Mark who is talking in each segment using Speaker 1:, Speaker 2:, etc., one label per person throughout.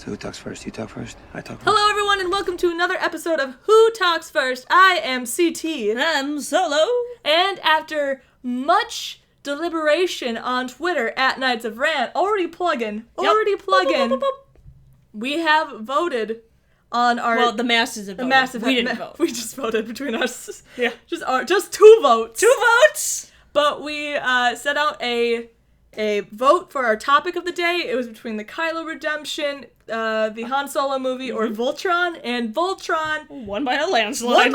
Speaker 1: So who talks first? You talk first? I talk first?
Speaker 2: Hello everyone and welcome to another episode of Who Talks First. I am CT.
Speaker 3: I'm Solo.
Speaker 2: And after much deliberation on Twitter at Nights of Rant, already plugging, we have voted on our...
Speaker 3: Well, the masses have voted. We didn't vote.
Speaker 2: We just voted between us.
Speaker 3: Yeah.
Speaker 2: Just 2 votes.
Speaker 3: 2 votes!
Speaker 2: But we set out a vote for our topic of the day. It was between the Kylo redemption, the Han Solo movie, or Voltron, and Voltron
Speaker 3: won by a landslide.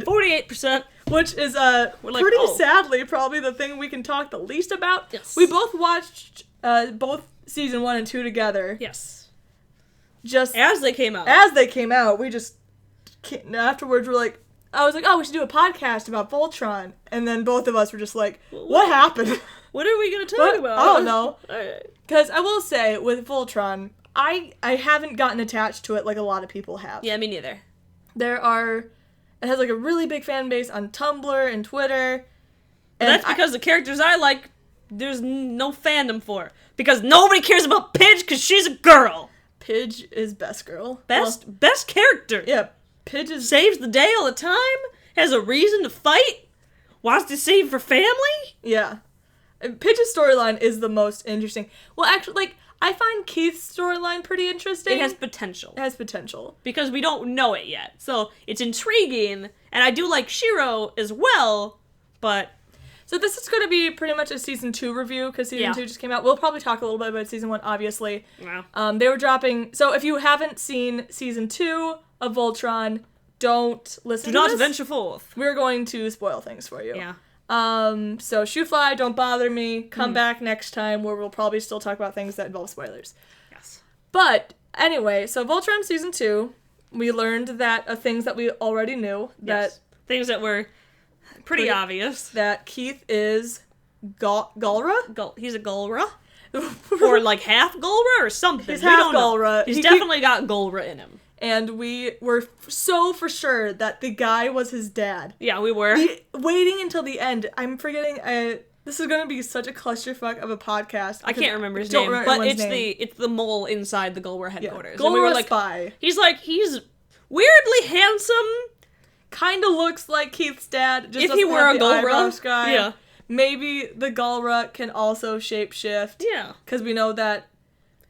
Speaker 3: 48%.
Speaker 2: Which is sadly probably the thing we can talk the least about.
Speaker 3: Yes.
Speaker 2: We both watched both season 1 and 2 together.
Speaker 3: Yes.
Speaker 2: Just
Speaker 3: as they came out.
Speaker 2: We just afterwards were like, I was like, oh, we should do a podcast about Voltron, and then both of us were just like, what happened?
Speaker 3: What are we gonna talk about?
Speaker 2: I don't know.
Speaker 3: Alright.
Speaker 2: Because I will say, with Voltron, I haven't gotten attached to it like a lot of people have.
Speaker 3: Yeah, me neither.
Speaker 2: It has like a really big fan base on Tumblr and Twitter.
Speaker 3: And that's because the characters I like, there's no fandom for. Because nobody cares about Pidge because she's a girl.
Speaker 2: Pidge is best girl.
Speaker 3: Best character.
Speaker 2: Yeah, Pidge
Speaker 3: saves the day all the time, has a reason to fight, wants to save her family.
Speaker 2: Yeah. Pidge's storyline is the most interesting. Well, actually, I find Keith's storyline pretty interesting.
Speaker 3: It has potential. Because we don't know it yet. So, it's intriguing, and I do like Shiro as well, but...
Speaker 2: So this is going to be pretty much a Season 2 review, because Season 2 just came out. We'll probably talk a little bit about Season 1, obviously.
Speaker 3: Yeah.
Speaker 2: They were dropping... So if you haven't seen Season 2 of Voltron, don't listen to this.
Speaker 3: Do not venture forth.
Speaker 2: We're going to spoil things for you.
Speaker 3: Yeah.
Speaker 2: So Shoofly, don't bother me. Come back next time where we'll probably still talk about things that involve spoilers.
Speaker 3: Yes.
Speaker 2: But anyway, so Voltron Season 2, we learned that things that we already knew.
Speaker 3: Yes. Things that were pretty obvious.
Speaker 2: That Keith is Galra?
Speaker 3: He's a Galra. Or like half Galra or something.
Speaker 2: He's half Galra.
Speaker 3: He's definitely got Galra in him.
Speaker 2: And we were so for sure that the guy was his dad.
Speaker 3: Yeah, we were.
Speaker 2: Waiting until the end. I'm forgetting. This is going to be such a clusterfuck of a podcast.
Speaker 3: I can't remember his name, but it's the mole inside the Galra headquarters.
Speaker 2: Yeah. Galra
Speaker 3: and we were like,
Speaker 2: spy.
Speaker 3: He's weirdly handsome.
Speaker 2: Kind of looks like Keith's dad. Just
Speaker 3: if he were a Galra.
Speaker 2: Guy.
Speaker 3: Yeah.
Speaker 2: Maybe the Galra can also shapeshift.
Speaker 3: Yeah.
Speaker 2: Because we know that.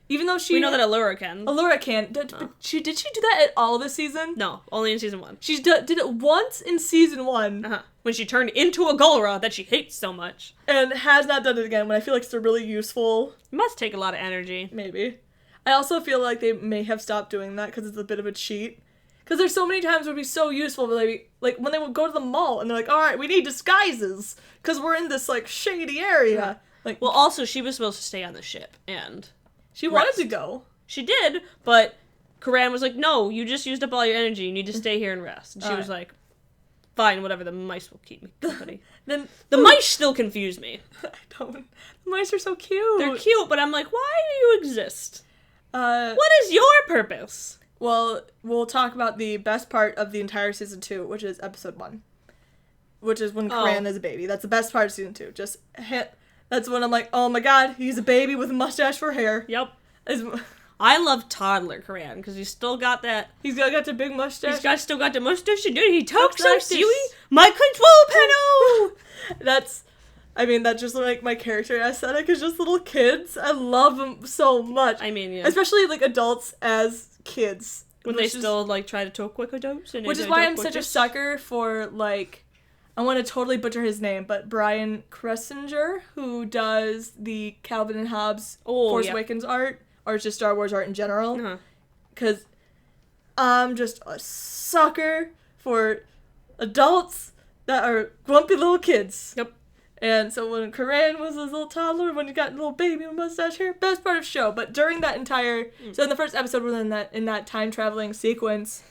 Speaker 2: Even though
Speaker 3: we know that Allura can.
Speaker 2: Allura can. Did she do that at all this season?
Speaker 3: No, only in Season 1.
Speaker 2: She did it once in Season 1.
Speaker 3: Uh-huh. When she turned into a Galra that she hates so much.
Speaker 2: And has not done it again, when I feel like it's really useful.
Speaker 3: It must take a lot of energy.
Speaker 2: Maybe. I also feel like they may have stopped doing that because it's a bit of a cheat. Because there's so many times it would be so useful, but like when they would go to the mall and they're like, alright, we need disguises because we're in this like shady area.
Speaker 3: Yeah.
Speaker 2: Like,
Speaker 3: well, also she was supposed to stay on the ship and...
Speaker 2: She wanted to go.
Speaker 3: She did, but Karan was like, no, you just used up all your energy. You need to stay here and rest. And she was like, fine, whatever, the mice will keep me company.
Speaker 2: Then
Speaker 3: the mice still confuse me.
Speaker 2: I don't. The mice are so cute.
Speaker 3: They're cute, but I'm like, why do you exist? What is your purpose?
Speaker 2: Well, we'll talk about the best part of the entire Season 2, which is Episode 1. Which is when Karan is a baby. That's the best part of Season 2. That's when I'm like, oh my god, he's a baby with a mustache for hair.
Speaker 3: Yep. I love toddler Karan, because he's still got that...
Speaker 2: He's got the big mustache.
Speaker 3: Still got the mustache, and he talks so silly. My control panel!
Speaker 2: That's just like my character aesthetic is just little kids. I love them so much.
Speaker 3: I mean, yeah.
Speaker 2: Especially like adults as kids.
Speaker 3: When they still like try to talk quick adults.
Speaker 2: Which is why I'm such a sucker for like... I want to totally butcher his name, but Brian Kressinger, who does the Calvin and Hobbes Force Awakens art, or just Star Wars art in general. Because I'm just a sucker for adults that are grumpy little kids.
Speaker 3: Yep.
Speaker 2: And so when Karan was a little toddler, when he got a little baby with mustache hair, best part of the show. But during that entire... So in the first episode, we're in that time-traveling sequence...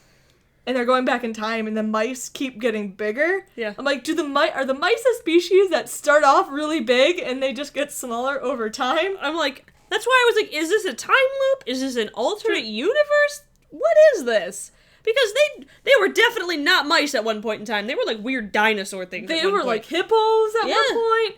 Speaker 2: And they're going back in time, and the mice keep getting bigger.
Speaker 3: Yeah.
Speaker 2: I'm like, are the mice a species that start off really big, and they just get smaller over time?
Speaker 3: I'm like, that's why I was like, is this a time loop? Is this an alternate universe? What is this? Because they were definitely not mice at one point in time. They were like weird dinosaur things.
Speaker 2: They were like hippos at one point.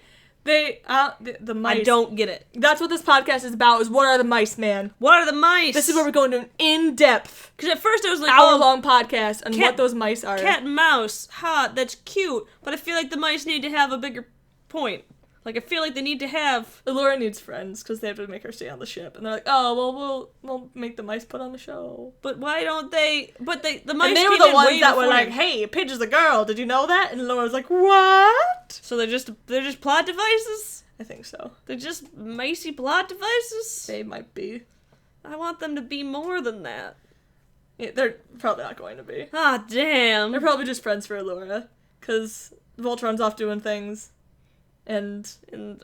Speaker 2: The mice.
Speaker 3: I don't get it.
Speaker 2: That's what this podcast is about, is what are the mice, man?
Speaker 3: What are the mice?
Speaker 2: This is where we're going to an in-depth,
Speaker 3: because at first it was like,
Speaker 2: hour-long podcast on what those mice are.
Speaker 3: Cat and mouse. Ha, that's cute. But I feel like the mice need to have a bigger point. Like, I feel like they need to have...
Speaker 2: Allura needs friends, because they have to make her stay on the ship. And they're like, oh, well, we'll make the mice put on the show.
Speaker 3: But why don't they... But the mice
Speaker 2: and they were the ones that were like, hey, Pidge is a girl, did you know that? And Allura was like, what?
Speaker 3: So they're just plot devices?
Speaker 2: I think so.
Speaker 3: They're just micey plot devices?
Speaker 2: They might be.
Speaker 3: I want them to be more than that.
Speaker 2: Yeah, they're probably not going to be.
Speaker 3: Ah, damn.
Speaker 2: They're probably just friends for Allura, because Voltron's off doing things. And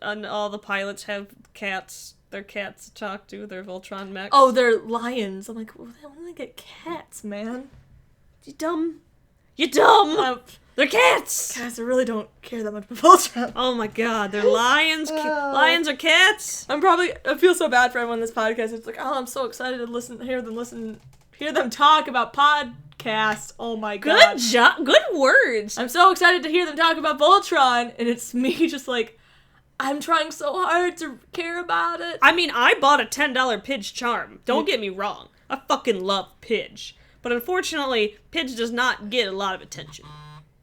Speaker 3: all the pilots have cats. They're cats to talk to. They're Voltron mechs.
Speaker 2: Oh, they're lions. I'm like, well, they only get cats, man.
Speaker 3: You dumb. You dumb. They're cats.
Speaker 2: Guys, I really don't care that much about Voltron.
Speaker 3: Oh my god, they're lions. Lions are cats.
Speaker 2: I feel so bad for everyone in this podcast. It's like, oh, I'm so excited to hear them talk about podcasts. Oh my god.
Speaker 3: Good job. Good words.
Speaker 2: I'm so excited to hear them talk about Voltron, and it's me just like, I'm trying so hard to care about it.
Speaker 3: I mean, I bought a $10 Pidge charm. Don't get me wrong. I fucking love Pidge. But unfortunately, Pidge does not get a lot of attention.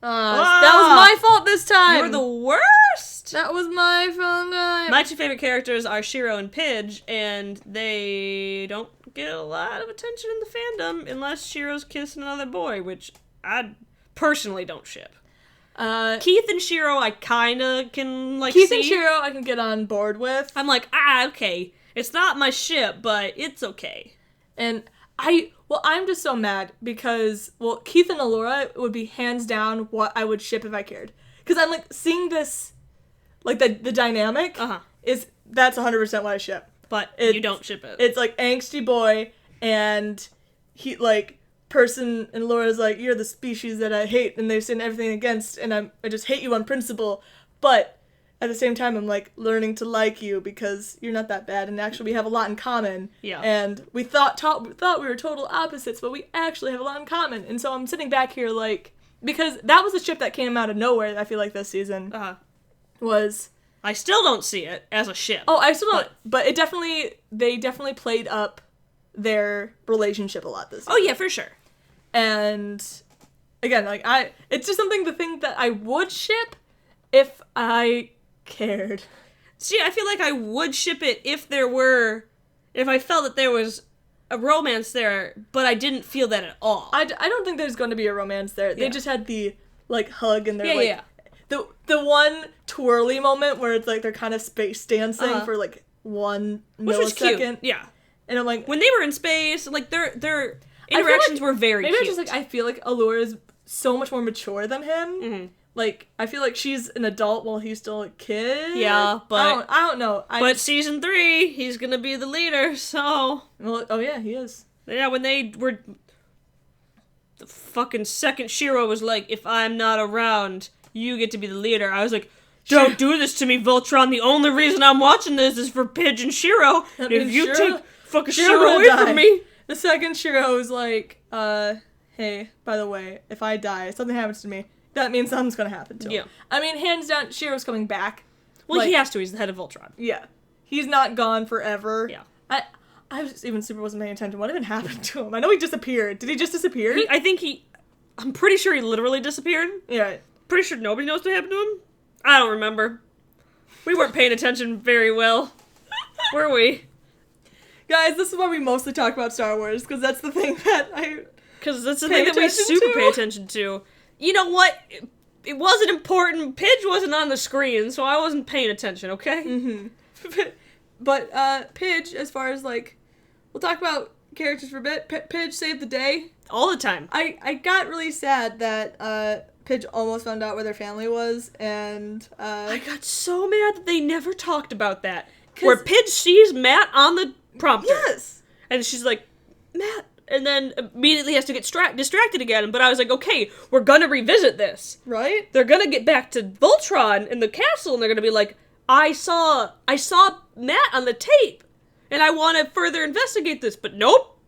Speaker 2: That was my fault this time.
Speaker 3: You're the worst.
Speaker 2: That was my fault.
Speaker 3: My two favorite characters are Shiro and Pidge, and they don't get a lot of attention in the fandom unless Shiro's kissing another boy, which I personally don't ship. Keith and Shiro, I kinda can see.
Speaker 2: Keith and Shiro, I can get on board with.
Speaker 3: I'm like, okay, it's not my ship, but it's okay.
Speaker 2: And I'm just so mad because, Keith and Allura would be hands down what I would ship if I cared. Because I'm, like, seeing this, like, the dynamic that's 100% what I ship.
Speaker 3: But you don't ship it.
Speaker 2: It's, like, angsty boy, and he, like, person, and Allura's like, you're the species that I hate, and they've seen everything against, and I just hate you on principle. But at the same time, I'm, like, learning to like you because you're not that bad, and actually we have a lot in common.
Speaker 3: Yeah.
Speaker 2: And we thought we were total opposites, but we actually have a lot in common. And so I'm sitting back here, like, because that was a ship that came out of nowhere, I feel like, this season. Was...
Speaker 3: I still don't see it as a ship.
Speaker 2: Oh, I still don't, but they definitely played up their relationship a lot this season.
Speaker 3: Oh, yeah, for sure.
Speaker 2: And, again, like, it's just something to think that I would ship if I cared.
Speaker 3: See, I feel like I would ship it if I felt that there was a romance there, but I didn't feel that at all.
Speaker 2: I don't think there's going to be a romance there. They just had the, like, hug and their, the one twirly moment where it's, like, they're kind of space dancing for, like, 1 millisecond.
Speaker 3: Which was cute, yeah.
Speaker 2: And I'm like...
Speaker 3: When they were in space, like, their interactions were very cute.
Speaker 2: Maybe it's just, like, I feel like Allura is so much more mature than him.
Speaker 3: Mm-hmm.
Speaker 2: Like, I feel like she's an adult while he's still a kid.
Speaker 3: Yeah, but...
Speaker 2: I don't know.
Speaker 3: But season 3, he's gonna be the leader, so...
Speaker 2: Well, oh yeah, he is.
Speaker 3: Yeah, when they were... The fucking second Shiro was like, if I'm not around, you get to be the leader. I was like, don't do this to me, Voltron. The only reason I'm watching this is for Pidge and Shiro. And if you take fucking Shiro away from me...
Speaker 2: The second Shiro was like, hey, by the way, if I die, something happens to me, that means something's gonna happen to him.
Speaker 3: Yeah.
Speaker 2: I mean, hands down, Shiro's coming back.
Speaker 3: Well, he has to. He's the head of Voltron.
Speaker 2: Yeah. He's not gone forever.
Speaker 3: Yeah.
Speaker 2: I just even super wasn't paying attention. What even happened to him? I know he disappeared. Did he just disappear?
Speaker 3: I'm pretty sure he literally disappeared.
Speaker 2: Yeah.
Speaker 3: Pretty sure nobody knows what happened to him. I don't remember. We weren't paying attention very well. Were we?
Speaker 2: Guys, this is why we mostly talk about Star Wars, because that's the thing that
Speaker 3: Because that's the thing that we super pay attention to. You know what? It wasn't important. Pidge wasn't on the screen, so I wasn't paying attention, okay?
Speaker 2: Mm-hmm. But, Pidge, as far as, like, we'll talk about characters for a bit. Pidge saved the day.
Speaker 3: All the time.
Speaker 2: I got really sad that, Pidge almost found out where their family was, and,
Speaker 3: I got so mad that they never talked about that. Where Pidge sees Matt on the prompter.
Speaker 2: Yes!
Speaker 3: And she's like, Matt... And then immediately has to get distracted again. But I was like, okay, we're gonna revisit this.
Speaker 2: Right?
Speaker 3: They're gonna get back to Voltron in the castle, and they're gonna be like, I saw Matt on the tape, and I want to further investigate this. But nope.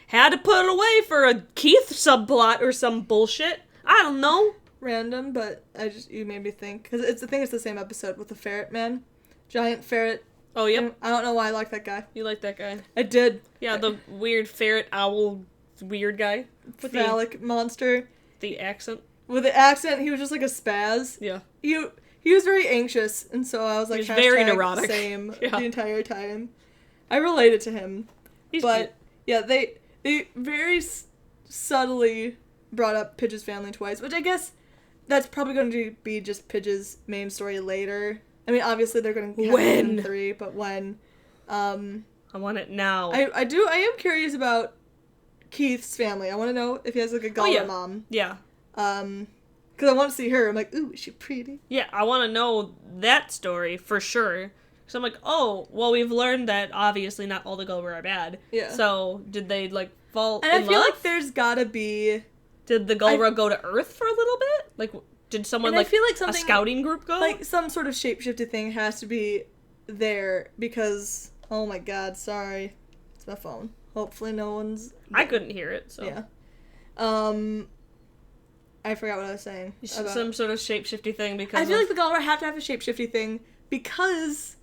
Speaker 3: Had to put it away for a Keith subplot or some bullshit. I don't know.
Speaker 2: random, but you made me think because it's the same episode with the ferret man, giant ferret.
Speaker 3: Oh, yep.
Speaker 2: I don't know why I like that guy.
Speaker 3: You like that guy?
Speaker 2: I did.
Speaker 3: Yeah, the weird ferret owl weird guy.
Speaker 2: With phallic monster.
Speaker 3: The accent.
Speaker 2: With the accent, he was just like a spaz.
Speaker 3: Yeah.
Speaker 2: He was very anxious, and so I was like,
Speaker 3: he was very neurotic.
Speaker 2: Same the entire time. I related to him.
Speaker 3: He's cute.
Speaker 2: Yeah, they very subtly brought up Pidge's family twice, which I guess that's probably going to be just Pidge's main story later. I mean, obviously they're going to have it in 3, but when?
Speaker 3: I want it now.
Speaker 2: I am curious about Keith's family. I want to know if he has like a Galra mom.
Speaker 3: Yeah.
Speaker 2: Because I want to see her. I'm like, ooh, is she pretty?
Speaker 3: Yeah, I want to know that story for sure. Because I'm like, oh, well, we've learned that obviously not all the Galra are bad. Yeah. So did they like fall in love?
Speaker 2: And I feel like there's gotta be.
Speaker 3: Did the Galra go to Earth for a little bit? Like, did someone like, I feel like a scouting group go?
Speaker 2: Like some sort of shapeshifted thing has to be there because oh my god, sorry, it's my phone. Hopefully no one's.
Speaker 3: I couldn't hear it. So
Speaker 2: yeah. I forgot what I was saying.
Speaker 3: Some sort of shapeshifty thing because
Speaker 2: I feel like the Galra have to have a shapeshifty thing because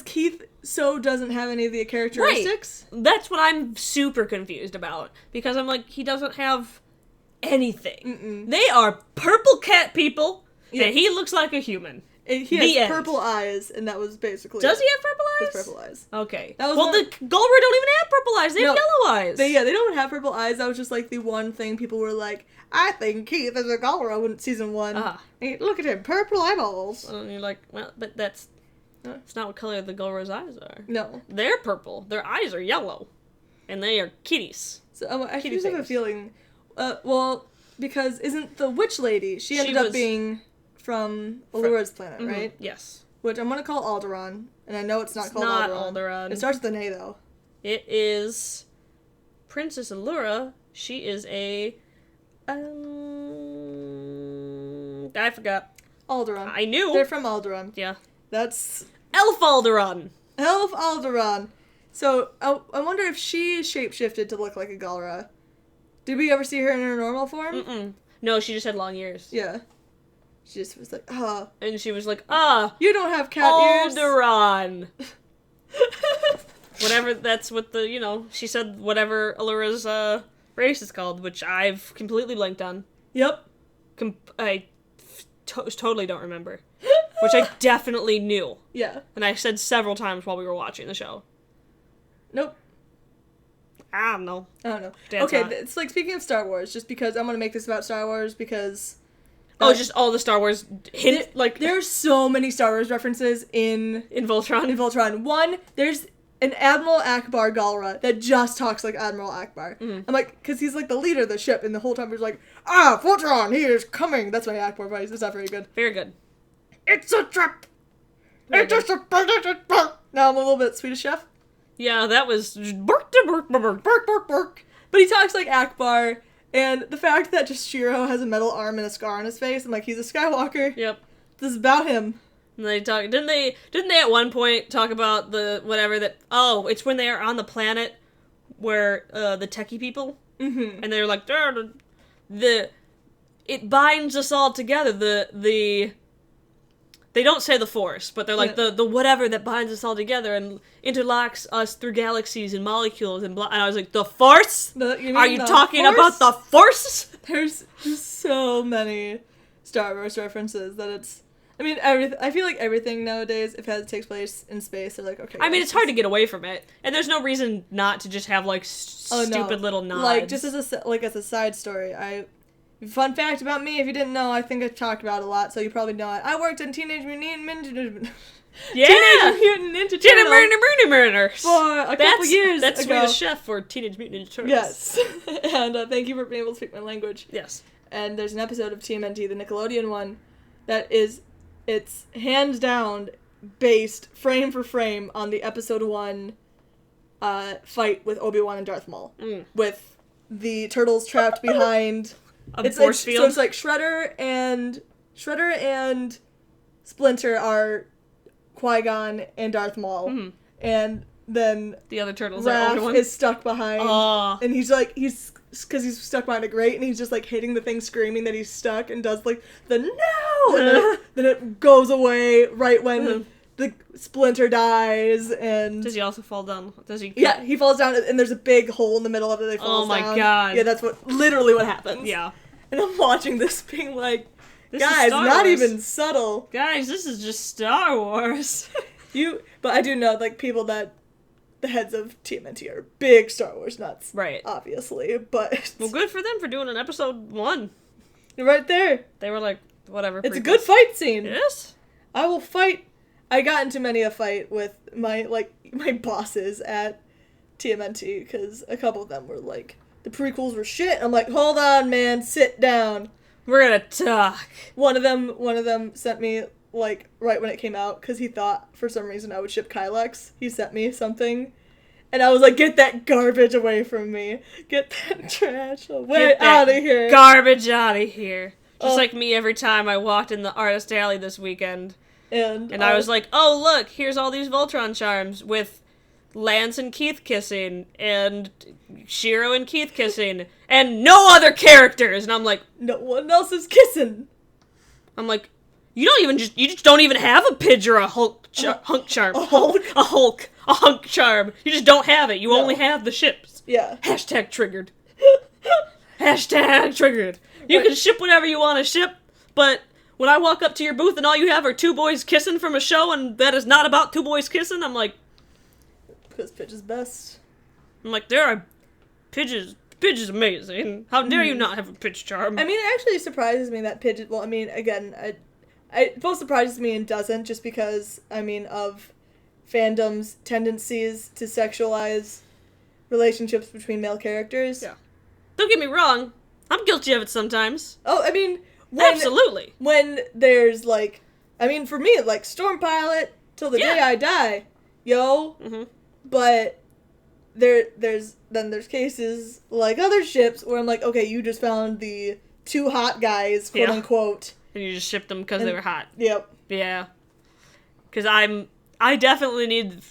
Speaker 2: Keith doesn't have any of the characteristics.
Speaker 3: Right. That's what I'm super confused about because I'm like, he doesn't have anything.
Speaker 2: Mm-mm.
Speaker 3: They are purple cat people, and he looks like a human.
Speaker 2: He has purple eyes, and that was basically.
Speaker 3: Does he have purple eyes?
Speaker 2: He has purple eyes.
Speaker 3: Okay. The Galra don't even have purple eyes. They have yellow eyes.
Speaker 2: They don't have purple eyes. That was just like the one thing people were like, I think Keith is a Galra in season 1. Look at him, purple eyeballs.
Speaker 3: And you're like, well, but that's not what color the Galra's eyes are.
Speaker 2: No.
Speaker 3: They're purple. Their eyes are yellow. And they are kitties.
Speaker 2: So I just have a feeling, because isn't the witch lady, she ended up being from Allura's planet, right?
Speaker 3: Yes.
Speaker 2: Which I'm going to call Alderaan, and I know it's not called Alderaan. It starts with an A, though.
Speaker 3: It is Princess Allura. She is a... I forgot.
Speaker 2: Alderaan.
Speaker 3: I knew.
Speaker 2: They're from Alderaan.
Speaker 3: Yeah.
Speaker 2: That's...
Speaker 3: Elf Alderaan.
Speaker 2: Elf Alderaan. So, I wonder if she shapeshifted to look like a Galra. Did we ever see her in her normal form?
Speaker 3: Mm-mm. No, she just had long ears.
Speaker 2: Yeah. She just was like,
Speaker 3: And she was like,
Speaker 2: you don't have cat ears.
Speaker 3: Alderaan. Whatever, that's what she said whatever Allura's race is called, which I've completely blanked on.
Speaker 2: Yep.
Speaker 3: I totally don't remember. Which I definitely knew.
Speaker 2: Yeah.
Speaker 3: And I said several times while we were watching the show.
Speaker 2: Nope.
Speaker 3: I don't know.
Speaker 2: It's like, speaking of Star Wars, just because I'm going to make this about Star Wars because...
Speaker 3: just all the Star Wars hint,
Speaker 2: there's so many Star Wars references in
Speaker 3: Voltron.
Speaker 2: In Voltron. One, there's an Admiral Akbar Galra that just talks like Admiral Akbar. Mm-hmm. I'm like, because he's like the leader of the ship, and the whole time he's like, Voltron, he is coming. That's my Akbar voice. It's not very good.
Speaker 3: Very good.
Speaker 2: It's a trap. It's just a Now I'm a little bit Swedish Chef.
Speaker 3: Yeah, that was bark, bark, bark,
Speaker 2: bark, bark, bark. But he talks like Akbar. And the fact that just Shiro has a metal arm and a scar on his face, I'm like, he's a Skywalker.
Speaker 3: Yep.
Speaker 2: This is about him.
Speaker 3: And they talk. Didn't they at one point talk about the whatever that? Oh, it's when they are on the planet where the techie people, and they're like, it binds us all together. They don't say the Force, but they're like the whatever that binds us all together and interlocks us through galaxies and molecules and blah. And I was like, the Force? Are you talking about the Force?
Speaker 2: There's so many Star Wars references that it's. I mean, I feel like everything nowadays, if it takes place in space, they're like, okay.
Speaker 3: I mean, it's hard to get away from it, and there's no reason not to just have like stupid little nods.
Speaker 2: Like just as a side story, fun fact about me, if you didn't know, I think I've talked about it a lot, so you probably know it. I worked in Teenage Mutant Ninja
Speaker 3: Turtles
Speaker 2: for a couple years
Speaker 3: That's
Speaker 2: ago.
Speaker 3: Swedish Chef for Teenage Mutant Ninja Turtles.
Speaker 2: Yes. And thank you for being able to speak my language.
Speaker 3: Yes.
Speaker 2: And there's an episode of TMNT, the Nickelodeon one, that it's hands down based frame for frame on the episode 1 fight with Obi-Wan and Darth Maul. With the turtles trapped behind...
Speaker 3: a force field.
Speaker 2: So it's like Shredder and Splinter are Qui-Gon and Darth Maul. And then
Speaker 3: the other turtles are older
Speaker 2: Raph
Speaker 3: ones.
Speaker 2: is stuck behind, and he's because he's stuck behind a grate, and he's just like hitting the thing, screaming that he's stuck, and does like the no, and then it goes away right when the Splinter dies. And
Speaker 3: does he also fall down? Does he?
Speaker 2: Yeah, he falls down, and there's a big hole in the middle of it. That he falls down.
Speaker 3: Oh my god!
Speaker 2: Yeah, that's literally what happens.
Speaker 3: Yeah,
Speaker 2: and I'm watching this being like,
Speaker 3: this
Speaker 2: guys, not even subtle.
Speaker 3: Guys, this is just Star Wars.
Speaker 2: But I do know like people that. The heads of TMNT are big Star Wars nuts. Right. Obviously, but...
Speaker 3: Well, good for them for doing an episode 1.
Speaker 2: Right there.
Speaker 3: They were like, whatever.
Speaker 2: It's a good fight scene.
Speaker 3: Yes.
Speaker 2: I will fight. I got into many a fight with my bosses at TMNT, because a couple of them were like, the prequels were shit. I'm like, hold on, man, sit down.
Speaker 3: We're gonna talk.
Speaker 2: One of them sent me... like, right when it came out, because he thought, for some reason, I would ship Kylex. He sent me something, and I was like, get that garbage away from me. Get that trash away out of here.
Speaker 3: Garbage out of here. Just like me every time I walked in the Artist Alley this weekend. And I was like, oh, look, here's all these Voltron charms with Lance and Keith kissing, and Shiro and Keith kissing, and no other characters. And I'm like... no one else is kissing. I'm like... You just don't even have a Pidge or a hunk charm. A hunk charm. You just don't have it. You only have the ships. Yeah. Hashtag triggered. Hashtag triggered. You can ship whatever you want to ship, but when I walk up to your booth and all you have are two boys kissing from a show and that is not about two boys kissing, I'm like... because Pidge is best. I'm like, there are Pidges. Pidge is amazing. How dare you not have a Pidge charm? I mean, it actually surprises me that Pidge... well, I mean, again... it both surprises me and doesn't, just because, I mean, of fandom's tendencies to sexualize relationships between male characters. Yeah. Don't get me wrong, I'm guilty of it sometimes. Oh, I mean... absolutely. When there's, like... I mean, for me, like, Storm Pilot, Till the Day I Die, yo. Mm-hmm. But there's cases, like other ships, where I'm like, okay, you just found the two hot guys, quote unquote... and you just shipped them because they were hot. Yep. Yeah. Because I definitely need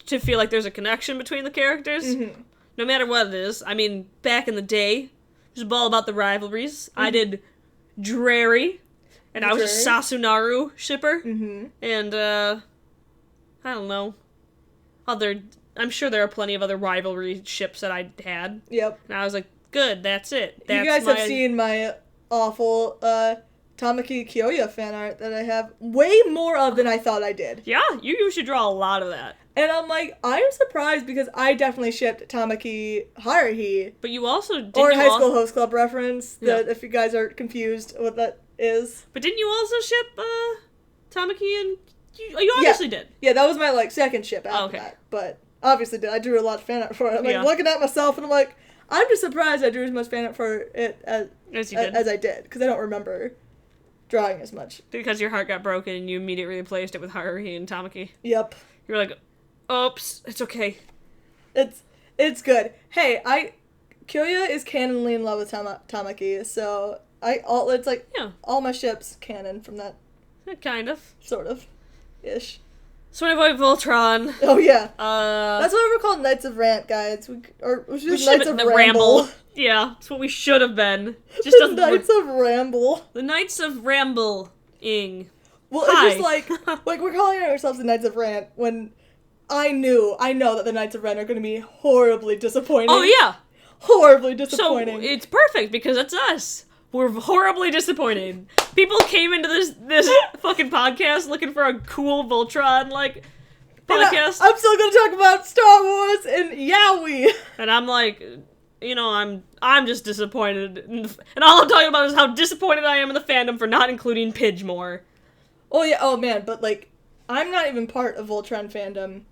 Speaker 3: to feel like there's a connection between the characters. Mm-hmm. No matter what it is. I mean, back in the day, it was all about the rivalries. Mm-hmm. I did Drary, and I was a Sasunaru shipper. Mm-hmm. And, I don't know. I'm sure there are plenty of other rivalry ships that I had. Yep. And I was like, good, that's it. You guys have seen my awful, Tamaki Kyoya fan art that I have way more of than I thought I did. Yeah, you should draw a lot of that. And I'm like, I'm surprised because I definitely shipped Tamaki Haruhi. But you also did. Or High School Host Club reference, that if you guys are confused what that is. But didn't you also ship Tamaki and... You obviously did. Yeah, that was my like second ship after that. But obviously did. I drew a lot of fan art for it. I'm like looking at myself and I'm like, I'm just surprised I drew as much fan art for it as I did. Because I don't remember drawing as much. Because your heart got broken and you immediately replaced it with Haruhi and Tamaki. Yep. You were like, oops, it's okay. It's good. Hey, Kyoya is canonly in love with Tamaki, so all my ships canon from that. Kind of. Sort of. Ish. Sweaty Boy Voltron. Oh yeah. That's why we're called Knights of Rant, guys. We should Knights of Ramble. Yeah, that's what we should have been. Just the Knights of Ramble. The Knights of Ramble-ing. Well, it's just like we're calling ourselves the Knights of Rant when I know that the Knights of Rant are going to be horribly disappointing. Oh yeah. Horribly disappointing. So it's perfect because it's us. We're horribly disappointed. People came into this fucking podcast looking for a cool Voltron podcast. I'm still gonna talk about Star Wars and Yowie. And I'm like, I'm just disappointed. And all I'm talking about is how disappointed I am in the fandom for not including Pidge more. Oh yeah, oh man, but I'm not even part of Voltron fandom.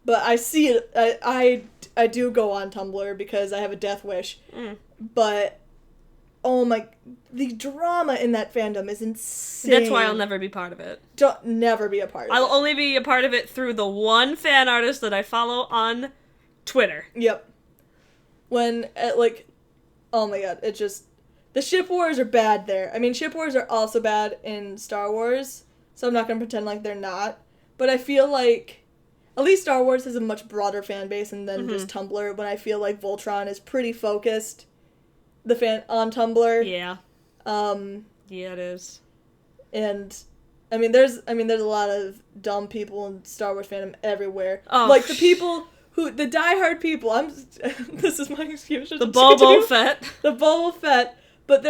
Speaker 3: But I see it, I do go on Tumblr because I have a death wish. Mm. But... oh my, the drama in that fandom is insane. That's why I'll never be part of it. Don't never be a part of it. I'll only be a part of it through the one fan artist that I follow on Twitter. Yep. When, oh my god, it just, the ship wars are bad there. I mean, ship wars are also bad in Star Wars, so I'm not going to pretend like they're not. But I feel like,
Speaker 2: at least Star Wars has a much broader fan base than just Tumblr, when I feel like Voltron is pretty focused on Tumblr.
Speaker 3: Yeah. Yeah, it is.
Speaker 2: And I mean there's a lot of dumb people in Star Wars fandom everywhere.
Speaker 3: Oh,
Speaker 2: like the people the diehard people. This is my excuse.
Speaker 3: The Boba Fett.
Speaker 2: The Boba Fett. But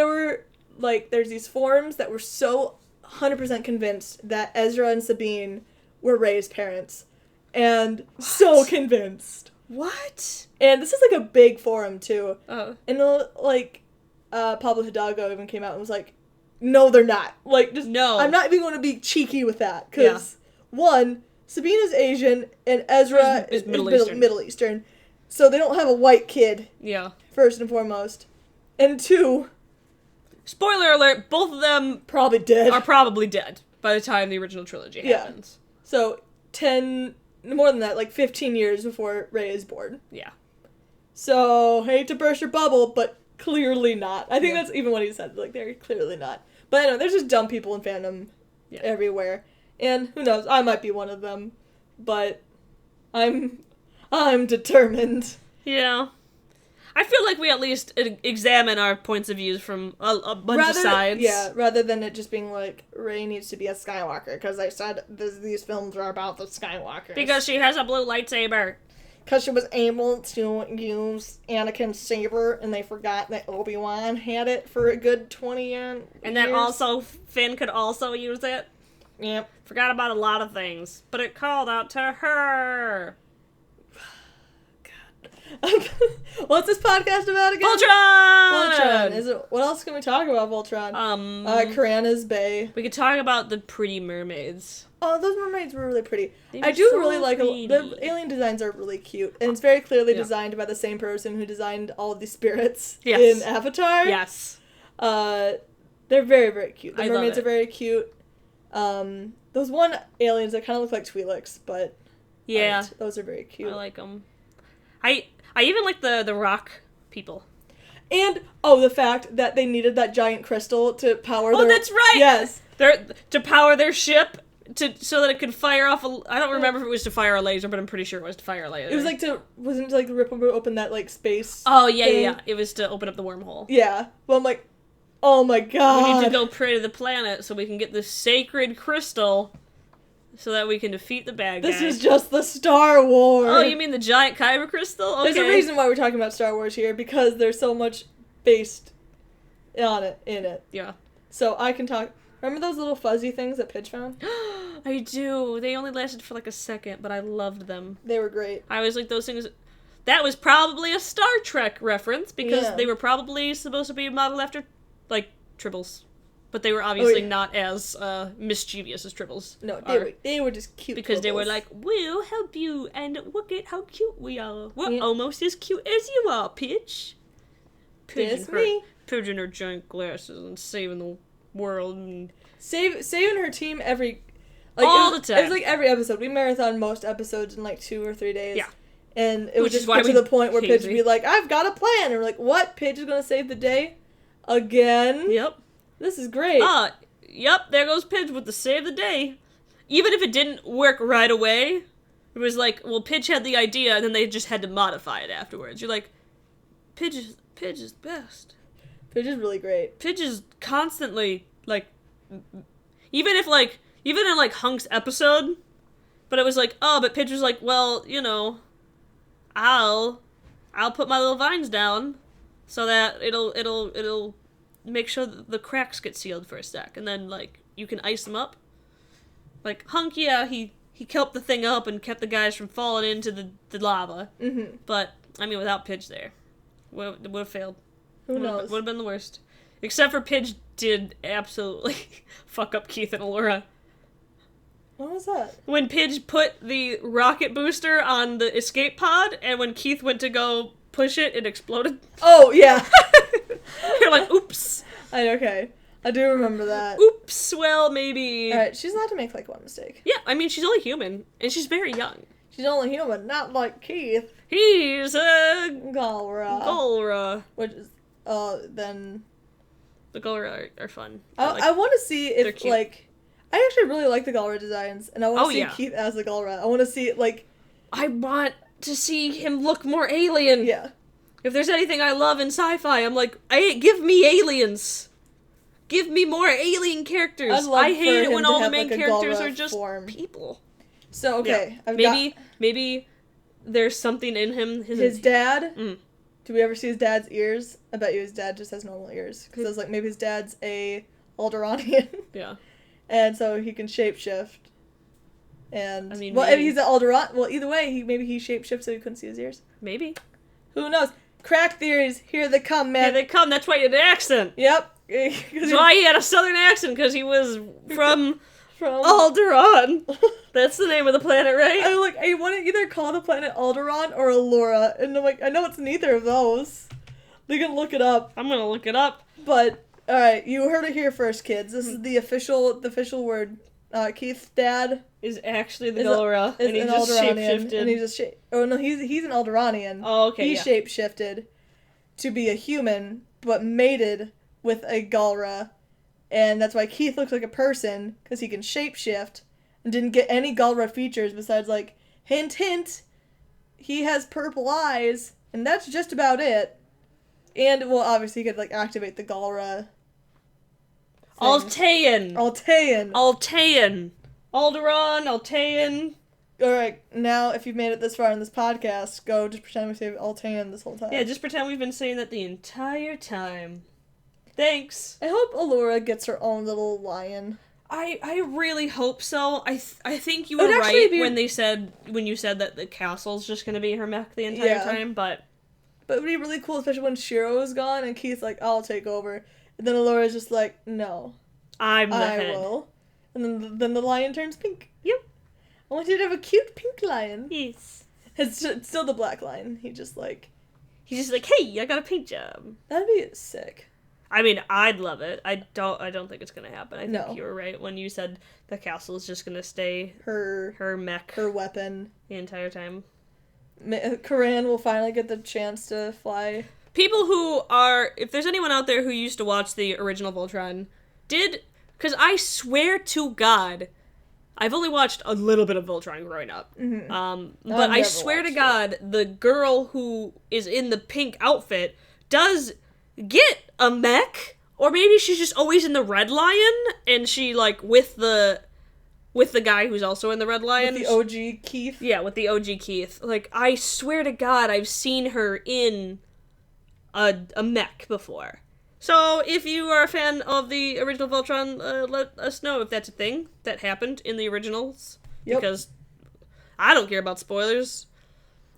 Speaker 2: there's these forums that were so 100% convinced that Ezra and Sabine were Rey's parents. And so convinced.
Speaker 3: What?
Speaker 2: And this is like a big forum too.
Speaker 3: Oh.
Speaker 2: And Pablo Hidalgo even came out and was like, no, they're not. Like, just
Speaker 3: no.
Speaker 2: I'm not even going to be cheeky with that. Because, one, Sabine is Asian and Ezra is Middle Eastern. So they don't have a white kid.
Speaker 3: Yeah.
Speaker 2: First and foremost. And two...
Speaker 3: Spoiler alert, both of them...
Speaker 2: are probably dead
Speaker 3: by the time the original trilogy happens.
Speaker 2: So, more than that, 15 years before Rey is born.
Speaker 3: Yeah.
Speaker 2: So, hate to burst your bubble, but clearly not. I think that's even what he said. They're clearly not. But I know, there's just dumb people in fandom everywhere. And who knows, I might be one of them. But I'm determined.
Speaker 3: Yeah. I feel like we at least examine our points of views from a bunch of sides.
Speaker 2: Yeah, rather than it just being like, Rey needs to be a Skywalker, because I said these films are about the Skywalkers.
Speaker 3: Because she has a blue lightsaber.
Speaker 2: Because she was able to use Anakin's saber, and they forgot that Obi-Wan had it for a good 20 years.
Speaker 3: And that also, Finn could also use it.
Speaker 2: Yep.
Speaker 3: Forgot about a lot of things, but it called out to her.
Speaker 2: What's this podcast about again?
Speaker 3: Voltron!
Speaker 2: What else can we talk about, Voltron? Karana's Bay.
Speaker 3: We could talk about the pretty mermaids.
Speaker 2: Oh, those mermaids were really pretty. I do really like the alien designs are really cute, and it's very clearly designed by the same person who designed all of these spirits in Avatar.
Speaker 3: Yes.
Speaker 2: They're very, very cute. The mermaids are very cute. Those one aliens that kind of look like Twi'leks, but those are very cute.
Speaker 3: I like them. I even like the rock people. And,
Speaker 2: the fact that they needed that giant crystal to power their...
Speaker 3: Oh, that's right!
Speaker 2: Yes.
Speaker 3: To power their ship, so that it could fire off I don't remember if it was to fire a laser, but I'm pretty sure it was to fire a laser.
Speaker 2: It was wasn't it to rip open that, space
Speaker 3: Oh, yeah,
Speaker 2: thing?
Speaker 3: yeah. It was to open up the wormhole.
Speaker 2: Yeah. Well, I'm like, oh my god.
Speaker 3: We need to go pray to the planet so we can get the sacred crystal... So that we can defeat the bad guy.
Speaker 2: This is just the Star Wars.
Speaker 3: Oh, you mean the giant kyber crystal? Okay.
Speaker 2: There's a reason why we're talking about Star Wars here, because there's so much based in it.
Speaker 3: Yeah.
Speaker 2: So I can talk... Remember those little fuzzy things that Pidge found?
Speaker 3: I do. They only lasted for a second, but I loved them.
Speaker 2: They were great.
Speaker 3: I was like, those things... That was probably a Star Trek reference, because they were probably supposed to be modeled after, Tribbles. But they were obviously not as mischievous as Tribbles.
Speaker 2: No, they were just cute.
Speaker 3: Because they were like, we'll help you, and look at how cute we are. We're almost as cute as you are, Pidge.
Speaker 2: It's me.
Speaker 3: Pidge in her giant glasses and saving the world. And
Speaker 2: saving her team
Speaker 3: all the time.
Speaker 2: It was every episode. We marathon most episodes in 2 or 3 days.
Speaker 3: Yeah.
Speaker 2: And it would just get to the point where Pidge would be like, I've got a plan. And we're like, what? Pidge is going to save the day? Again?
Speaker 3: Yep.
Speaker 2: This is great.
Speaker 3: Yep, there goes Pidge with the save the day. Even if it didn't work right away, it was Pidge had the idea, and then they just had to modify it afterwards. You're like, Pidge is best.
Speaker 2: Pidge is really great.
Speaker 3: Pidge is constantly, even in, Hunk's episode, but it was but Pidge was like, well, I'll put my little vines down so that it'll make sure that the cracks get sealed for a sec, and then, you can ice them up. Hunk, he kept the thing up and kept the guys from falling into the lava. Mm-hmm. But, without Pidge there, would have failed.
Speaker 2: Who knows?
Speaker 3: Would have been the worst. Except for Pidge did absolutely fuck up Keith and Allura.
Speaker 2: What was that?
Speaker 3: When Pidge put the rocket booster on the escape pod, and when Keith went to go push it, it exploded.
Speaker 2: Oh, yeah.
Speaker 3: You're like, oops.
Speaker 2: Okay. I do remember that.
Speaker 3: Oops, well, maybe.
Speaker 2: Alright, she's allowed to make, one mistake.
Speaker 3: Yeah, she's only human, and she's very young.
Speaker 2: She's only human, not like Keith.
Speaker 3: He's a...
Speaker 2: Galra. Which is, then...
Speaker 3: The Galra are fun.
Speaker 2: I want to see if, I actually really like the Galra designs, and I want to see Keith as the Galra. I want to see,
Speaker 3: I want to see him look more alien.
Speaker 2: Yeah.
Speaker 3: If there's anything I love in sci-fi, I'm like, give me aliens. Give me more alien characters. I hate it when all the main characters are just people.
Speaker 2: So, okay.
Speaker 3: Yeah. Maybe there's something in him.
Speaker 2: His dad. Do we ever see his dad's ears? I bet you his dad just has normal ears. Because I was like, maybe his dad's a Alderanian.
Speaker 3: Yeah.
Speaker 2: And so he can shapeshift. And,
Speaker 3: I mean,
Speaker 2: if he's an Alderan, well, either way, maybe he shapeshifts so you couldn't see his ears.
Speaker 3: Maybe.
Speaker 2: Who knows? Crack theories. Here they come, man.
Speaker 3: Here they come. That's why he had an accent.
Speaker 2: Yep.
Speaker 3: That's why he had a southern accent, because he was from Alderaan. That's the name of the planet, right?
Speaker 2: I want to either call the planet Alderaan or Allura, and I'm like, I know it's neither of those. They can look it up.
Speaker 3: I'm gonna look it up.
Speaker 2: But all right, you heard it here first, kids. This is the official word. Keith's dad
Speaker 3: is actually the Galra, and he just shapeshifted.
Speaker 2: And he just oh no, he's an Alderanian.
Speaker 3: Oh, okay.
Speaker 2: He shapeshifted to be a human, but mated with a Galra, and that's why Keith looks like a person, because he can shapeshift, and didn't get any Galra features besides, like, hint, hint, he has purple eyes, and that's just about it. And, well, obviously he could, like, activate the Galra.
Speaker 3: Altean. Alderaan, Altean.
Speaker 2: Alright, now, if you've made it this far in this podcast, go just pretend we say Altean this whole time.
Speaker 3: Yeah, just pretend we've been saying that the entire time. Thanks.
Speaker 2: I hope Allura gets her own little lion.
Speaker 3: I really hope so. I think you were right when you said that the castle's just gonna be her mech the entire time, but
Speaker 2: it would be really cool, especially when Shiro is gone and Keith's like, I'll take over. And then Allura's just like, no.
Speaker 3: I
Speaker 2: will. And then the lion turns pink.
Speaker 3: Yep.
Speaker 2: I want you to have a cute pink lion.
Speaker 3: Yes.
Speaker 2: It's still the black lion. He's just like,
Speaker 3: hey, I got a paint job.
Speaker 2: That'd be sick.
Speaker 3: I mean, I'd love it. I don't think it's gonna happen. I think you were right when you said the castle is just gonna stay her mech,
Speaker 2: her weapon
Speaker 3: the entire time.
Speaker 2: Corinne will finally get the chance to fly.
Speaker 3: People who are, if there's anyone out there who used to watch the original Voltron, because I swear to God, I've only watched a little bit of Voltron growing up.
Speaker 2: Mm-hmm.
Speaker 3: But I swear to God, the girl who is in the pink outfit does get a mech, or maybe she's just always in the Red Lion, and she, like, with the guy who's also in the Red Lion.
Speaker 2: With the OG Keith?
Speaker 3: Yeah, with the OG Keith. Like, I swear to God, I've seen her in a mech before. So, if you are a fan of the original Voltron, let us know if that's a thing that happened in the originals. Yep. Because I don't care about spoilers.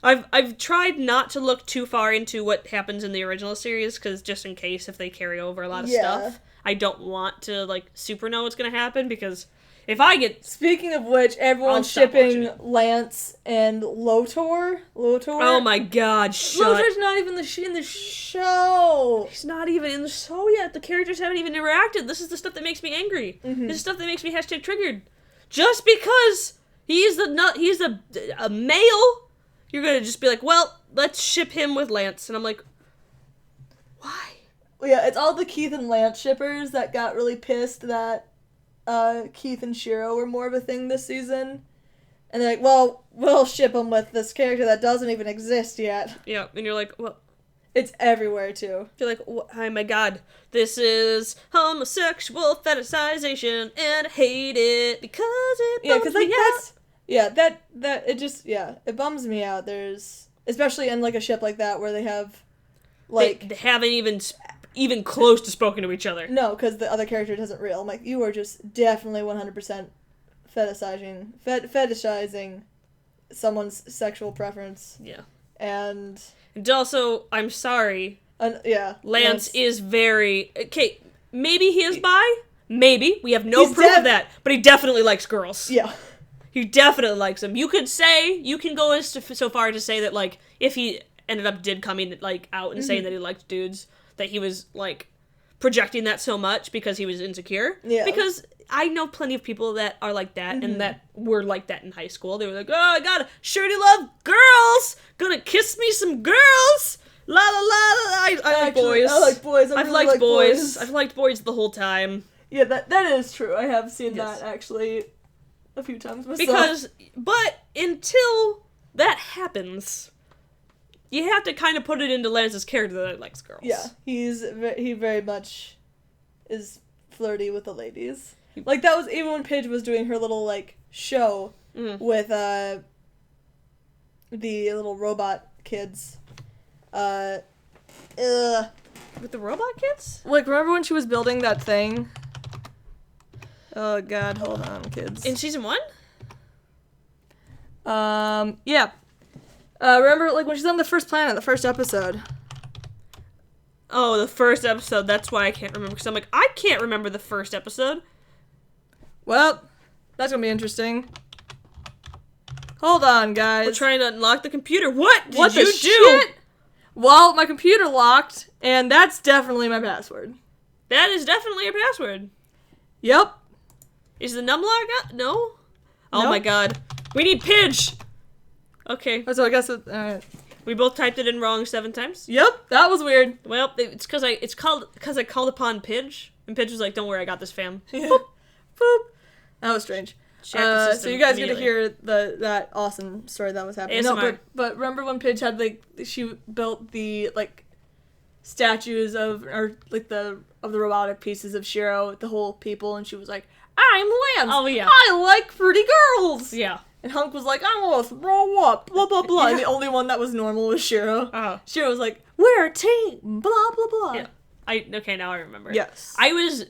Speaker 3: I've tried not to look too far into what happens in the original series, because just in case if they carry over a lot of stuff, I don't want to, like, super know what's gonna happen, because if I get...
Speaker 2: Speaking of which, everyone's shipping Lance and Lotor.
Speaker 3: Oh my God,
Speaker 2: Lotor's not even in the show.
Speaker 3: He's not even in the show yet. The characters haven't even interacted. This is the stuff that makes me angry.
Speaker 2: Mm-hmm.
Speaker 3: This is stuff that makes me #triggered. Just because he's a male... You're gonna just be like, well, let's ship him with Lance. And I'm like, why?
Speaker 2: Well, yeah, it's all the Keith and Lance shippers that got really pissed that Keith and Shiro were more of a thing this season. And they're like, well, we'll ship him with this character that doesn't even exist yet.
Speaker 3: Yeah, and you're like, well...
Speaker 2: It's everywhere, too.
Speaker 3: You're like, oh my God, this is homosexual fetishization, and I hate it because it bums me out.
Speaker 2: Yeah, it bums me out. There's, especially in, like, a ship like that where they have, like...
Speaker 3: They haven't even close to spoken to each other.
Speaker 2: No, because the other character doesn't real. I'm like, you are just definitely 100% fetishizing someone's sexual preference.
Speaker 3: Yeah.
Speaker 2: And
Speaker 3: also, I'm sorry.
Speaker 2: Lance
Speaker 3: is very... Okay, maybe he is bi? Maybe. We have no proof of that. But he definitely likes girls.
Speaker 2: Yeah.
Speaker 3: He definitely likes them. You can go so far to say that, like, if he did coming, like, out and saying that he liked dudes, that he was, like, projecting that so much because he was insecure.
Speaker 2: Yeah.
Speaker 3: Because I know plenty of people that are like that, and that were like that in high school. They were like, oh, I gotta surely love girls! Gonna kiss me some girls! La la la la! I like boys.
Speaker 2: I like boys.
Speaker 3: I've liked boys. I've liked boys the whole time.
Speaker 2: Yeah, that is true. I have seen that, actually... a few times myself.
Speaker 3: But until that happens, you have to kind of put it into Lance's character that he likes girls.
Speaker 2: Yeah, he very much is flirty with the ladies. Like, that was even when Paige was doing her little, like, show with, the little robot kids.
Speaker 3: With the robot kids?
Speaker 2: Like, remember when she was building that thing? Oh, God, hold on, kids.
Speaker 3: In season 1?
Speaker 2: Yeah. Remember, like, when she's on the first planet, the first episode?
Speaker 3: Oh, the first episode. That's why I can't remember. Because I'm like, I can't remember the first episode.
Speaker 2: Well, that's gonna be interesting. Hold on, guys.
Speaker 3: We're trying to unlock the computer. What did
Speaker 2: What
Speaker 3: you
Speaker 2: the
Speaker 3: do?
Speaker 2: shit? Well, my computer locked, and that's definitely my password.
Speaker 3: That is definitely your password.
Speaker 2: Yep.
Speaker 3: Is the numlock up? No? Oh
Speaker 2: Nope.
Speaker 3: my god. We need Pidge! Okay.
Speaker 2: So I guess alright.
Speaker 3: We both typed it in wrong 7 times?
Speaker 2: Yep, that was weird.
Speaker 3: Well, it's because I called upon Pidge, and Pidge was like, don't worry, I got this, fam.
Speaker 2: Boop. Boop. That was strange.
Speaker 3: Check the system
Speaker 2: so you guys get to
Speaker 3: immediately.
Speaker 2: hear that awesome story that was happening.
Speaker 3: ASMR.
Speaker 2: No, but remember when Paige had, like, she built the, like, statues of the robotic pieces of Shiro, the whole people, and she was like, I'm Lance!
Speaker 3: Oh, yeah.
Speaker 2: I like pretty girls!
Speaker 3: Yeah.
Speaker 2: And Hunk was like, I'm gonna throw up, blah, blah, blah. And the only one that was normal was Shiro.
Speaker 3: Oh.
Speaker 2: Shiro was like, we're a team, blah, blah, blah.
Speaker 3: Yeah. Okay, now I remember.
Speaker 2: Yes.
Speaker 3: I was,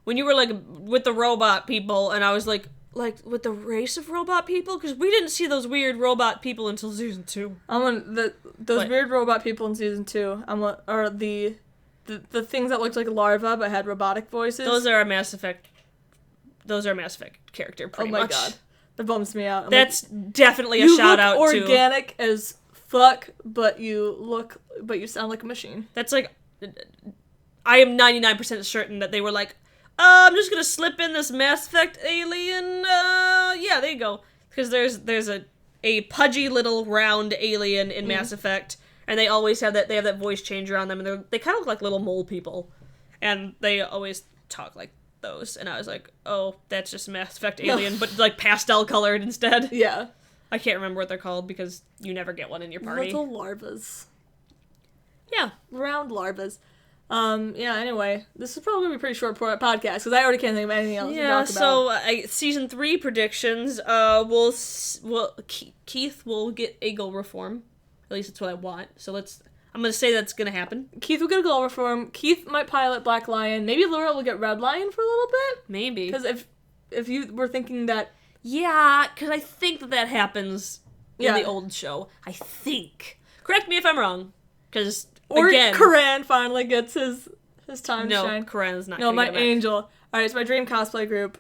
Speaker 3: when you were, like, with the robot people, and I was like, with the race of robot people? Because we didn't see those weird robot people until season 2.
Speaker 2: Those weird robot people in season 2, are the things that looked like larvae but had robotic voices.
Speaker 3: Those are a Mass Effect character, pretty much.
Speaker 2: Oh my god. That bums me out.
Speaker 3: That's definitely a shout out to...
Speaker 2: You look organic as fuck, but you sound like a machine.
Speaker 3: That's like... I am 99% certain that they were like, I'm just gonna slip in this Mass Effect alien, yeah, there you go. Because there's a pudgy little round alien in Mass Effect, and they always have that voice changer on them, and they kind of look like little mole people. And they always talk like those, and I was like, oh, that's just a Mass Effect alien, but like pastel colored instead.
Speaker 2: Yeah.
Speaker 3: I can't remember what they're called, because you never get one in your party.
Speaker 2: Little larvas.
Speaker 3: Yeah.
Speaker 2: Round larvas. Yeah, anyway, this is probably going to be a pretty short podcast, because I already can't think of anything else to talk about.
Speaker 3: So, season 3 predictions, Keith will get a goal reform. At least that's what I want. So I'm going to say that's going to happen.
Speaker 2: Keith will get a goal reform. Keith might pilot Black Lion. Maybe Laura will get Red Lion for a little bit.
Speaker 3: Maybe.
Speaker 2: Because if you were thinking that...
Speaker 3: Yeah, because I think that happens in the old show. I think. Correct me if I'm wrong. Because...
Speaker 2: Or
Speaker 3: again,
Speaker 2: Karan finally gets his time to shine.
Speaker 3: No, Karan is not.
Speaker 2: No, my angel. All right, it's my dream cosplay group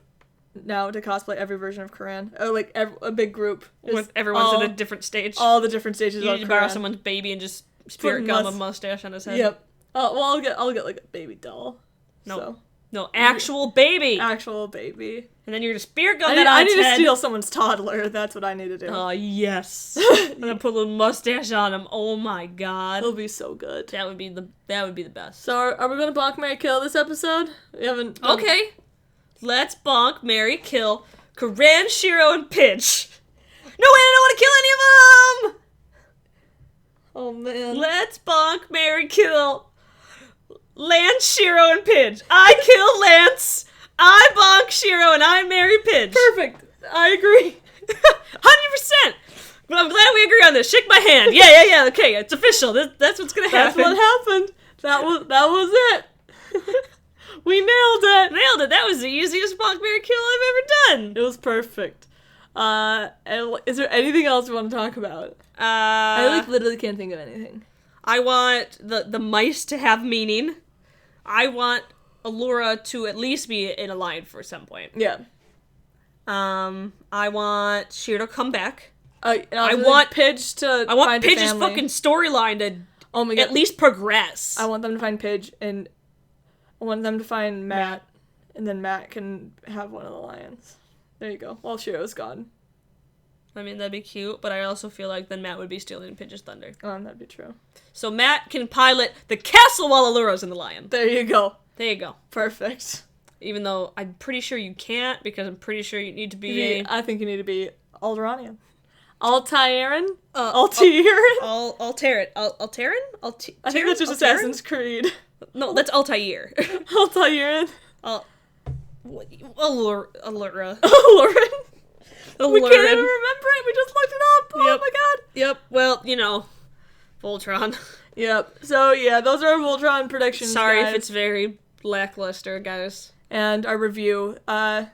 Speaker 2: now to cosplay every version of Karan. Oh, like a big group
Speaker 3: with everyone's at a different stage.
Speaker 2: All the different stages.
Speaker 3: You
Speaker 2: of
Speaker 3: need to
Speaker 2: Karan.
Speaker 3: borrow someone's baby and just spirit gum a mustache on his head.
Speaker 2: Yep. Oh well, I'll get like a baby doll.
Speaker 3: No, actual baby.
Speaker 2: Actual baby.
Speaker 3: And then you're gonna spirit gum that on
Speaker 2: I
Speaker 3: his
Speaker 2: need
Speaker 3: head.
Speaker 2: to steal someone's toddler. That's what I need to do.
Speaker 3: Oh, yes. I'm gonna put a little mustache on him. Oh my god.
Speaker 2: It'll be so good.
Speaker 3: That would be the best.
Speaker 2: So are we gonna bonk, marry, kill this episode? We haven't done...
Speaker 3: Okay. Let's bonk, marry, kill Karan, Shiro, and Pidge. No, wait, I don't want to kill any of them!
Speaker 2: Oh man.
Speaker 3: Let's bonk, marry, kill Lance, Shiro, and Pidge. I kill Lance, I bonk Shiro, and I marry Pidge.
Speaker 2: Perfect. I agree.
Speaker 3: 100%. But I'm glad we agree on this. Shake my hand. Yeah. Okay, it's official. That's what's gonna happen.
Speaker 2: That's what happened. That was it. We nailed it.
Speaker 3: Nailed it. That was the easiest bonk, marry, kill I've ever done.
Speaker 2: It was perfect. Is there anything else we want to talk about?
Speaker 3: I
Speaker 2: literally can't think of anything.
Speaker 3: I want the mice to have meaning. I want Allura to at least be in a line for some point.
Speaker 2: Yeah.
Speaker 3: I want Shiro to come back.
Speaker 2: I want Pidge to
Speaker 3: I want
Speaker 2: find
Speaker 3: Pidge's
Speaker 2: a family.
Speaker 3: fucking storyline to at least progress.
Speaker 2: I want them to find Pidge, and I want them to find Matt, and then Matt can have one of the lions. There you go. While Shiro's gone.
Speaker 3: I mean, that'd be cute, but I also feel like then Matt would be stealing Pidge's thunder.
Speaker 2: That'd be true.
Speaker 3: So Matt can pilot the castle while Allura's in the lion.
Speaker 2: There you go.
Speaker 3: There you go.
Speaker 2: Perfect.
Speaker 3: Even though I'm pretty sure you can't, because I'm pretty sure you need to be
Speaker 2: I think you need to be Alderanian. Altairan?
Speaker 3: Alteran?
Speaker 2: I think that's just Assassin's Creed.
Speaker 3: No, that's Altair.
Speaker 2: Altairan?
Speaker 3: Allura.
Speaker 2: Lauren? We can't even remember it. We just looked it up. Oh my god.
Speaker 3: Yep. Well, Voltron.
Speaker 2: Yep. So yeah, those are our Voltron predictions.
Speaker 3: Sorry
Speaker 2: guys.
Speaker 3: if it's very lackluster, guys.
Speaker 2: And our review. I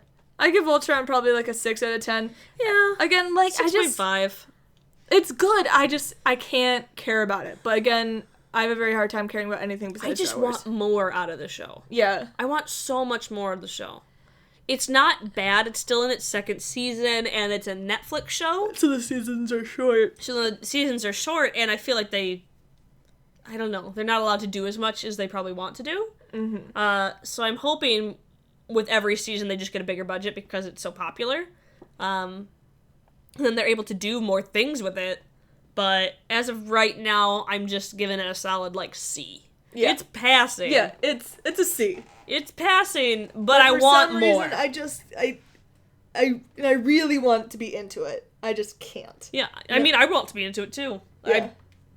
Speaker 2: give Voltron probably like a 6 out of 10.
Speaker 3: Yeah.
Speaker 2: Again, like
Speaker 3: 6.5.
Speaker 2: It's good. I can't care about it. But again, I have a very hard time caring about anything besides Star Wars.
Speaker 3: Want more out of the show.
Speaker 2: Yeah.
Speaker 3: I want so much more of the show. It's not bad. It's still in its second season, and it's a Netflix show.
Speaker 2: So the seasons are short.
Speaker 3: And I feel like I don't know, they're not allowed to do as much as they probably want to do. Mm-hmm. So I'm hoping with every season they just get a bigger budget because it's so popular. And then they're able to do more things with it. But as of right now, I'm just giving it a solid, C. Yeah. It's passing.
Speaker 2: Yeah, it's a C.
Speaker 3: It's passing, but I want more.
Speaker 2: For some reason, I really want to be into it. I just can't.
Speaker 3: Yeah, I mean, I want to be into it too.
Speaker 2: Yeah.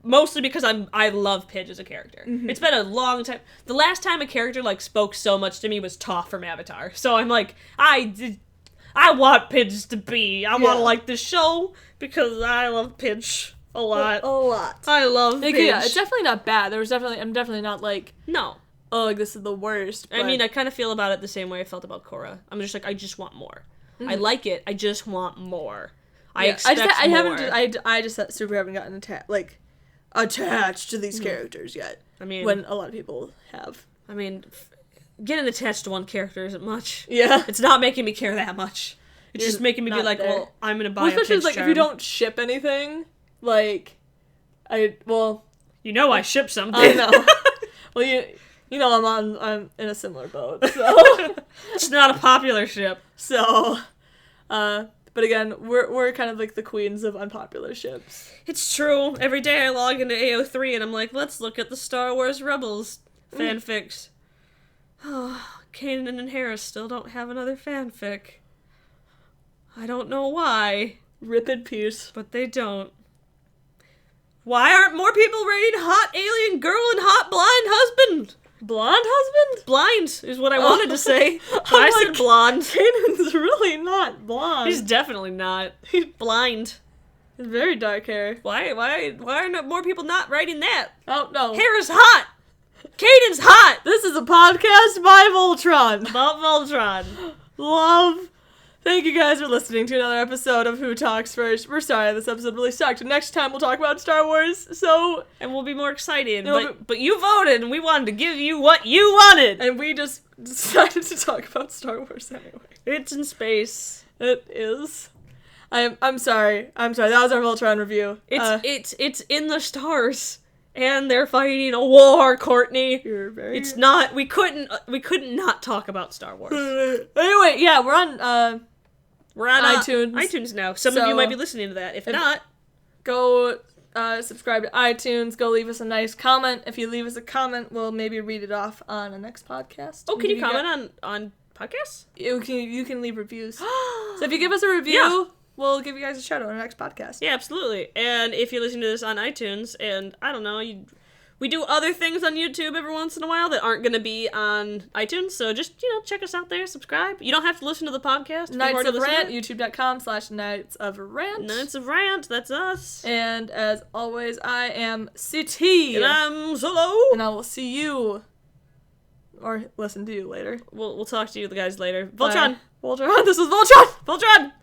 Speaker 3: Mostly because I love Pidge as a character.
Speaker 2: Mm-hmm.
Speaker 3: It's been a long time. The last time a character spoke so much to me was Toph from Avatar. So I'm like, I want Pidge to be. I want to like this show because I love Pidge a lot.
Speaker 2: A lot.
Speaker 3: I love Pidge.
Speaker 2: Yeah, it's definitely not bad. I'm definitely not
Speaker 3: no.
Speaker 2: Oh, this is the worst. But...
Speaker 3: I mean, I kind of feel about it the same way I felt about Korra. I'm just I just want more. Mm-hmm. I like it. I just want more. I expect more.
Speaker 2: I just super haven't gotten attached to these characters yet.
Speaker 3: I mean,
Speaker 2: when a lot of people have.
Speaker 3: I mean, getting attached to one character isn't much.
Speaker 2: Yeah.
Speaker 3: It's not making me care that much. It's just making me be like, there. Well, I'm gonna buy a Pidge charm.
Speaker 2: If you don't ship anything, I
Speaker 3: ship something.
Speaker 2: I know. Well, I'm in a similar boat, so.
Speaker 3: It's not a popular ship.
Speaker 2: So, but again, we're kind of like the queens of unpopular ships.
Speaker 3: It's true. Every day I log into AO3 and I'm like, let's look at the Star Wars Rebels fanfics. Oh, Kanan and Hera still don't have another fanfic. I don't know why.
Speaker 2: Rip in peace.
Speaker 3: But they don't. Why aren't more people rating hot alien girl and hot blind husband?
Speaker 2: Blonde husband?
Speaker 3: Blind is what I wanted to say. I said blonde.
Speaker 2: Kanan's really not blonde.
Speaker 3: He's definitely not. He's blind.
Speaker 2: He's very dark hair.
Speaker 3: Why are not more people not writing that?
Speaker 2: Oh, no.
Speaker 3: Hera's hot! Kaden's hot!
Speaker 2: This is a podcast by Voltron.
Speaker 3: About Voltron.
Speaker 2: Love. Thank you guys for listening to another episode of Who Talks First. We're sorry this episode really sucked. Next time we'll talk about Star Wars, and
Speaker 3: we'll be more excited. But you voted, and we wanted to give you what you wanted!
Speaker 2: And we just decided to talk about Star Wars anyway.
Speaker 3: It's in space.
Speaker 2: It is. I'm sorry. That was our Voltron review.
Speaker 3: It's in the stars. And they're fighting a war, Courtney. It's not. We couldn't not talk about Star Wars.
Speaker 2: Anyway, yeah, we're on iTunes.
Speaker 3: iTunes now. Some of you might be listening to that. If not,
Speaker 2: go subscribe to iTunes. Go leave us a nice comment. If you leave us a comment, we'll maybe read it off on a next podcast.
Speaker 3: Oh, can you comment on podcasts?
Speaker 2: You can leave reviews. So if you give us a review, we'll give you guys a shout out on our next podcast.
Speaker 3: Yeah, absolutely. And if you listen to this on iTunes, and I don't know, we do other things on YouTube every once in a while that aren't going to be on iTunes, so just, check us out there, subscribe. You don't have to listen to the podcast.
Speaker 2: Knights of Rant, youtube.com/Knights of Rant.
Speaker 3: Knights of Rant, that's us.
Speaker 2: And as always, I am CT.
Speaker 3: And I'm Solo.
Speaker 2: And I will see you, or listen to you later.
Speaker 3: We'll talk to you guys later. Voltron.
Speaker 2: Voltron, this is Voltron.
Speaker 3: Voltron.